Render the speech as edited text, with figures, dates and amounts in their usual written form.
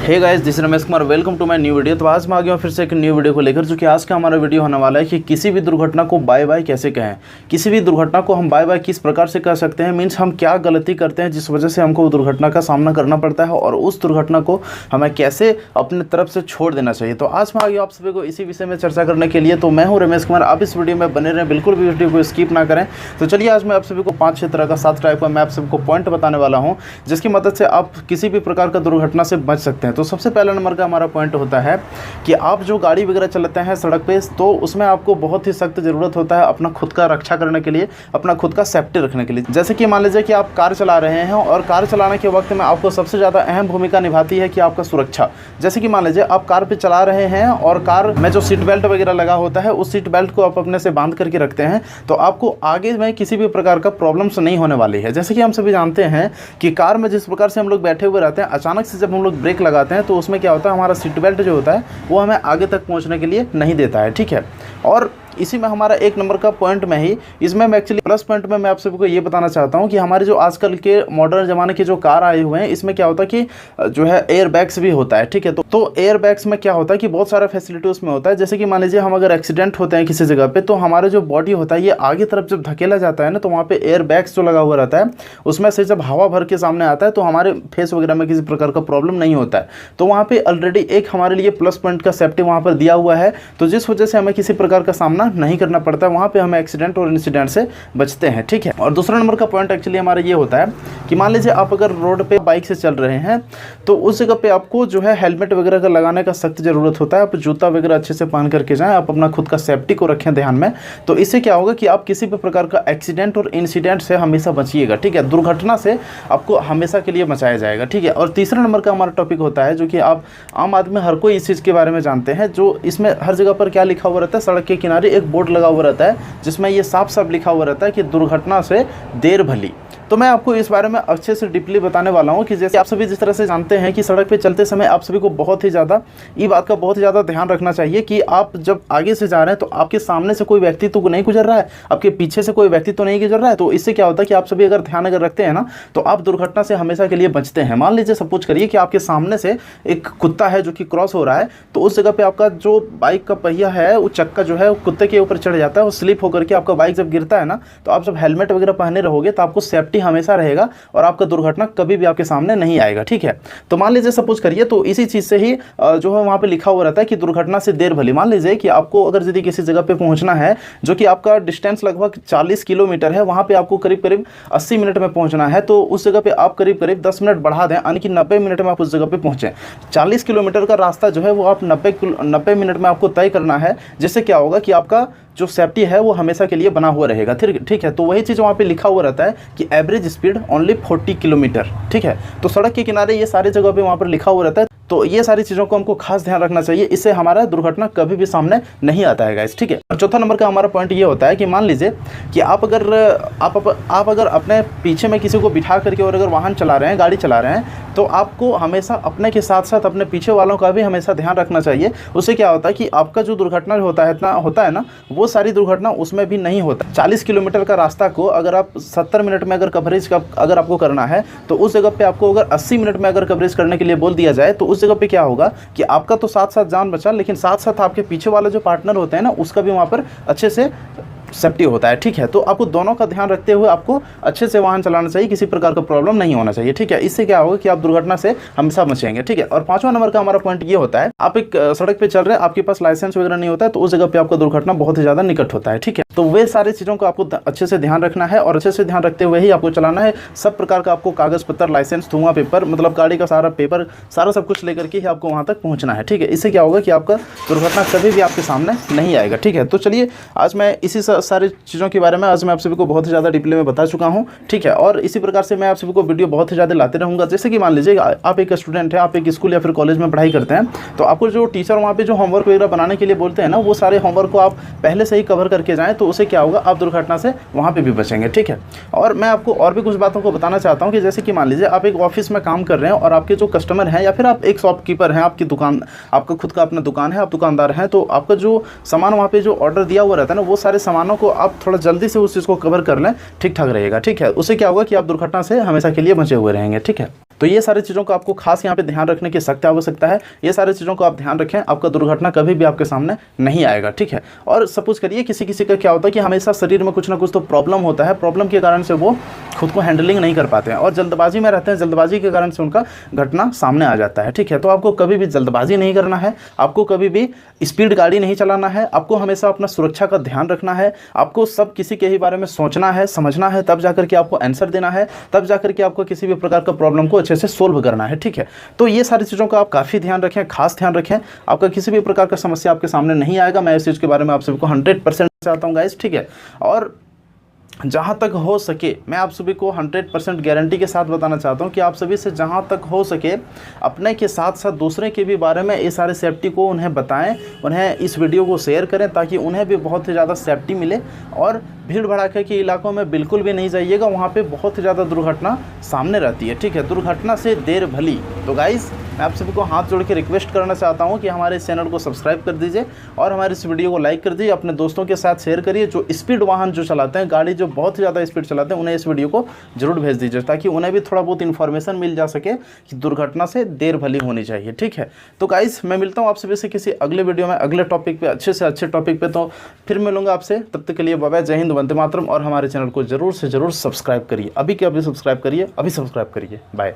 Hey guys, this is Ramesh Kumar. Welcome to my new video. तो आज मैं आ गया हूँ फिर से एक न्यू वीडियो को लेकर, जो कि आज का हमारा वीडियो होने वाला है कि किसी भी दुर्घटना को बाय बाय कैसे कहें, किसी भी दुर्घटना को हम बाय बाय किस प्रकार से कह सकते हैं। मीन्स हम क्या गलती करते हैं जिस वजह से हमको दुर्घटना का सामना करना पड़ता है, और उस दुर्घटना को हमें कैसे अपने तरफ से छोड़ देना चाहिए। तो आज मैं आ गया आप सभी को इसी विषय में चर्चा करने के लिए। तो मैं हूँ रमेश कुमार। आप इस वीडियो में बने रहें, बिल्कुल भी वीडियो को स्किप ना करें। तो चलिए, आज मैं आप सभी को 5-6 तरह का 7 टाइप का मैं आप सबको पॉइंट बताने वाला हूँ, जिसकी मदद से आप किसी भी प्रकार का दुर्घटना से बच सकते हैं। तो सबसे पहला नंबर का हमारा पॉइंट होता है कि आप जो गाड़ी वगैरह चलाते हैं सड़क पे, तो उसमें आपको बहुत ही सख्त ज़रूरत होता है अपना खुद का रक्षा करने के लिए, अपना खुद का सेफ्टी रखने के लिए। जैसे कि मान लीजिए कि आप कार चला रहे हैं, और कार चलाने के वक्त में आपको सबसे ज़्यादा अहम भूमिका निभाती है कि आपका सुरक्षा। जैसे कि मान लीजिए आप कार पे चला रहे हैं और कार में जो सीट बेल्ट वगैरह लगा होता है, उस सीट बेल्ट को आप अपने से बांध करके रखते हैं, तो आपको आगे में किसी भी प्रकार का प्रॉब्लम्स नहीं होने वाली है। जैसे कि हम सभी जानते हैं कि कार में जिस प्रकार से हम लोग बैठे हुए रहते हैं, अचानक से जब हम लोग ब्रेक लगाते हैं तो उसमें क्या होता है, हमारा सीट बेल्ट जो होता है वो हमें आगे तक पहुंचने के लिए नहीं देता है। ठीक है, और इसी में हमारा 1 नंबर का पॉइंट में ही, इसमें मैं एक्चुअली प्लस पॉइंट में मैं आप सभी को ये बताना चाहता हूँ कि हमारे जो आजकल के मॉडर्न ज़माने के जो कार आए हुए हैं, इसमें क्या होता है कि जो है एयर बैग्स भी होता है। ठीक है, तो एयर बैग्स में क्या होता है कि बहुत सारा फैसिलिटी उसमें होता है। जैसे कि मान लीजिए हम अगर एक्सीडेंट होते हैं किसी जगह पे, तो हमारा जो बॉडी होता है ये आगे तरफ जब धकेला जाता है ना, तो वहाँ पे एयर बैग्स जो लगा हुआ रहता है, उसमें से जब हवा भर के सामने आता है तो हमारे फेस वगैरह में किसी प्रकार का प्रॉब्लम नहीं होता है। तो वहाँ पे ऑलरेडी एक हमारे लिए प्लस पॉइंट का सेफ्टी वहाँ पर दिया हुआ है, तो जिस वजह से हमें किसी प्रकार का सामना नहीं करना पड़ता, वहाँ पे हमें एक्सीडेंट और इंसिडेंट से बचते हैं। ठीक है, और दूसरा नंबर का पॉइंट एक्चुअली हमारा ये होता है कि मान लीजिए आप अगर रोड पे बाइक से चल रहे हैं, तो उस जगह पे आपको जो है हेलमेट वगैरह का लगाने का सख्त ज़रूरत होता है। आप जूता वगैरह अच्छे से पहन करके जाएं, आप अपना खुद का सेफ्टी को रखें ध्यान में। तो इससे क्या होगा कि आप किसी भी प्रकार का एक्सीडेंट और इंसिडेंट से हमेशा बचिएगा। ठीक है, दुर्घटना से आपको हमेशा के लिए बचाया जाएगा। ठीक है, और तीसरा नंबर का हमारा टॉपिक होता है, जो कि आप आम आदमी हर कोई इस चीज़ के बारे में जानते हैं, जो इसमें हर जगह पर क्या लिखा हुआ रहता है, सड़क के किनारे एक बोर्ड लगा हुआ रहता है जिसमें ये साफ साफ लिखा हुआ रहता है कि दुर्घटना से देर भली। तो मैं आपको इस बारे में अच्छे से डीपली बताने वाला हूं कि जैसे आप सभी जिस तरह से जानते हैं कि सड़क पे चलते समय आप सभी को बहुत ही ज़्यादा ये बात का बहुत ही ज़्यादा ध्यान रखना चाहिए कि आप जब आगे से जा रहे हैं तो आपके सामने से कोई व्यक्ति तो नहीं गुजर रहा है, आपके पीछे से कोई व्यक्ति तो नहीं गुजर रहा है। तो इससे क्या होता है कि आप सभी अगर ध्यान अगर रखते हैं ना, तो आप दुर्घटना से हमेशा के लिए बचते हैं। मान लीजिए सपोज करिए कि आपके सामने से एक कुत्ता है जो कि क्रॉस हो रहा है, तो उस जगह पर आपका जो बाइक का पहिया है, वो चक्का जो है कुत्ते के ऊपर चढ़ जाता है, वो स्लिप होकर के आपका बाइक जब गिरता है ना, तो आप जब हेलमेट वगैरह पहने रहोगे तो आपको सेफ्टी हमेशा रहेगा और आपका दुर्घटना कभी भी आपके सामने नहीं आएगा। ठीक है, तो मान लीजिए सपोज करिए, तो इसी चीज़ से ही जो है वहाँ पे लिखा हुआ रहता है कि दुर्घटना से देर भली। मान लीजिए कि आपको अगर यदि किसी जगह पे पहुँचना है जो कि आपका डिस्टेंस लगभग 40 किलोमीटर है, वहाँ पे आपको करीब करीब 80 मिनट में पहुँचना है, तो उस जगह पे आप करीब करीब 10 मिनट बढ़ा दें, यानी कि 90 मिनट में आप उस जगह पे पहुँचें। 40 किलोमीटर का रास्ता जो है वो आप 90 मिनट में आपको तय करना है, जिससे क्या होगा कि आपका जो सेफ्टी है वो हमेशा के लिए बना हुआ रहेगा। ठीक है, तो वही चीज़ वहाँ पे लिखा हुआ रहता है कि एवरेज स्पीड ओनली 40 किलोमीटर। ठीक है, तो सड़क के किनारे ये सारी जगह पे वहाँ पर लिखा हुआ रहता है, तो ये सारी चीज़ों को हमको खास ध्यान रखना चाहिए, इससे हमारा दुर्घटना कभी भी सामने नहीं आता है गाइस। ठीक है, और चौथा नंबर का हमारा पॉइंट ये होता है कि मान लीजिए कि आप अगर अपने पीछे में किसी को बिठा करके और अगर वाहन चला रहे हैं, गाड़ी चला रहे हैं, तो आपको हमेशा अपने के साथ साथ अपने पीछे वालों का भी हमेशा ध्यान रखना चाहिए। उससे क्या होता है कि आपका जो दुर्घटना होता है ना, वो सारी दुर्घटना उसमें भी नहीं होता। 40 किलोमीटर का रास्ता को अगर आप 70 मिनट में अगर कवरेज का अगर आपको करना है, तो उस जगह पे आपको अगर 80 मिनट में अगर कवरेज करने के लिए बोल दिया जाए, तो उस जगह पे क्या होगा कि आपका तो साथ साथ जान बचा, लेकिन साथ साथ आपके पीछे वाले जो पार्टनर होते हैं ना, उसका भी वहाँ पर अच्छे से सेफ्टी होता है। ठीक है, तो आपको दोनों का ध्यान रखते हुए आपको अच्छे से वाहन चलाना चाहिए, किसी प्रकार का प्रॉब्लम नहीं होना चाहिए। ठीक है, इससे क्या होगा कि आप दुर्घटना से हमेशा बचेंगे। ठीक है, और 5वां नंबर का हमारा पॉइंट ये होता है, आप एक सड़क पे चल रहे हैं, आपके पास लाइसेंस वगैरह नहीं होता है, तो उस जगह पे आपका दुर्घटना बहुत ही ज़्यादा निकट होता है। ठीक है, तो वे सारी चीज़ों को आपको अच्छे से ध्यान रखना है, और अच्छे से ध्यान रखते हुए ही आपको चलाना है। सब प्रकार का आपको कागज़ पत्र, लाइसेंस, धुआं पेपर, मतलब गाड़ी का सारा पेपर, सारा सब कुछ लेकर के ही आपको वहाँ तक पहुँचना है। ठीक है, इससे क्या होगा कि आपका दुर्घटना कभी भी आपके सामने नहीं आएगा। ठीक है, तो चलिए, आज मैं इसी सारी चीज़ों के बारे में आज मैं आप सभी को बहुत ही ज़्यादा डीपली में बता चुका हूं। ठीक है, और इसी प्रकार से मैं आप सभी को वीडियो बहुत ही ज़्यादा लाते रहूँगा। जैसे कि मान लीजिए आप एक स्टूडेंट हैं, आप एक स्कूल या फिर कॉलेज में पढ़ाई करते हैं, तो आपको जो टीचर वहाँ पे जो होमवर्क वगैरह बनाने के लिए बोलते हैं ना, वो सारे होमवर्क को आप पहले से ही कवर करके जाएँ, तो उससे क्या होगा, आप दुर्घटना से वहाँ पर भी बचेंगे। ठीक है, और मैं आपको और भी कुछ बातों को बताना चाहता हूँ कि जैसे कि मान लीजिए आप एक ऑफिस में काम कर रहे हैं, और आपके जो कस्टमर हैं, या फिर आप एक शॉपकीपर हैं, आपकी दुकान, आपका खुद का अपना दुकान है, आप दुकानदार हैं, तो आपका जो सामान वहाँ पे जो ऑर्डर दिया हुआ रहता है ना, वो सारे सामानों को आप थोड़ा जल्दी से उस चीज़ को कवर कर लें, ठीक ठाक रहेगा। ठीक है, उससे क्या होगा कि आप दुर्घटना से हमेशा के लिए बचे हुए रहेंगे। ठीक है। तो ये सारी चीज़ों को आपको खास यहाँ पे ध्यान रखने की सख्त आवश्यकता है। ये सारी चीज़ों को आप ध्यान रखें, आपका दुर्घटना कभी भी आपके सामने नहीं आएगा, ठीक है। और सपोज करिए किसी का क्या होता है कि हमेशा शरीर में कुछ ना कुछ तो प्रॉब्लम होता है, प्रॉब्लम के कारण से वो खुद को हैंडलिंग नहीं कर पाते हैं और जल्दबाजी में रहते हैं, जल्दबाजी के कारण से उनका घटना सामने आ जाता है, ठीक है। तो आपको कभी भी जल्दबाजी नहीं करना है, आपको कभी भी स्पीड गाड़ी नहीं चलाना है, आपको हमेशा अपना सुरक्षा का ध्यान रखना है, आपको सब किसी के ही बारे में सोचना है, समझना है, तब जाकर के आपको आंसर देना है, तब जाकर के आपको किसी भी प्रकार का प्रॉब्लम को अच्छे से सोल्व करना है, ठीक है। तो ये सारी चीज़ों का आप काफ़ी ध्यान रखें, खास ध्यान रखें, आपका किसी भी प्रकार का समस्या आपके सामने नहीं आएगा। मैं इस चीज़ के बारे में आप सभी को 100% चाहता हूँ गाइस, ठीक है। और जहाँ तक हो सके मैं आप सभी को 100% गारंटी के साथ बताना चाहता हूँ कि आप सभी से जहाँ तक हो सके अपने के साथ साथ दूसरे के भी बारे में ये सारे सेफ्टी को उन्हें बताएं, उन्हें इस वीडियो को शेयर करें ताकि उन्हें भी बहुत ही ज़्यादा सेफ्टी मिले। और भीड़ भड़ाके के इलाकों में बिल्कुल भी नहीं जाइएगा, वहाँ पे बहुत ही ज़्यादा दुर्घटना सामने रहती है, ठीक है। दुर्घटना से देर भली। तो गाइस मैं आप सभी को हाथ जोड़ के रिक्वेस्ट करना चाहता हूं कि हमारे इस चैनल को सब्सक्राइब कर दीजिए और हमारे इस वीडियो को लाइक कर दीजिए, अपने दोस्तों के साथ शेयर करिए। जो स्पीड वाहन जो चलाते हैं, गाड़ी जो बहुत ही ज़्यादा स्पीड चलाते हैं, उन्हें इस वीडियो को जरूर भेज दीजिए ताकि उन्हें भी थोड़ा बहुत इन्फॉर्मेशन मिल जा सके कि दुर्घटना से देर भली होनी चाहिए, ठीक है। तो गाइस मैं मिलता हूँ आप सभी से किसी अगले वीडियो में, अगले टॉपिक पर, अच्छे से अच्छे टॉपिक पर। तो फिर मिलूंगा आपसे, तब तक के लिए बाय बाय, जय हिंद, वंदे मातरम। और हमारे चैनल को जरूर से जरूर सब्सक्राइब करिए, अभी के अभी सब्सक्राइब करिए, अभी सब्सक्राइब करिए। बाय।